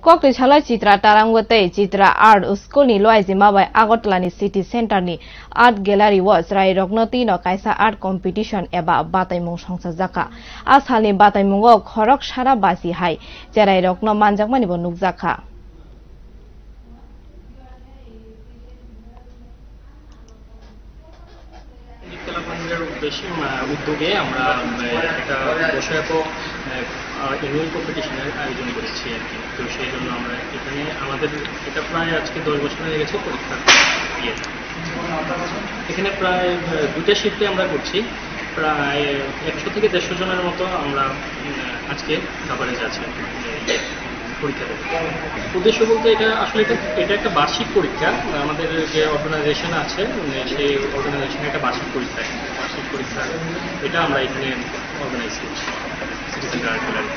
Koktisalo chitra tarango chitra art school ni luajumunh bai agartala ni city center ni art gallery wo cherairokno tino kaisa art competition eba bataimung songsajak asalni bataimungo khorok sara bachi hai cherairokno manjak mani bo nukjaka উদ্যোগে আমরা একটা Boishakh annual কম্পিটিশনের আয়োজন করেছি আর কি। তো সেই জন্য আমরা এখানে আমাদের এটা প্রায় আজকে 10 বছর হয়ে গেছে পরীক্ষার ইয়ে। এখানে প্রায় 2টা শিফটে আমরা করছি, প্রায় 100 থেকে 150 জনের মতো আমরা আজকে কাভারেজ আছে পরীক্ষাতে। উদ্দেশ্য বলতে এটা আসলে এটা একটা বার্ষিক পরীক্ষা, আমাদের যে অর্গানাইজেশন আছে সেই অর্গানাইজেশনের একটা বার্ষিক পরীক্ষা এটা আমরা এখানে অর্গানাইজ করছি সিটি সেন্টার আর্ট গ্যালারি।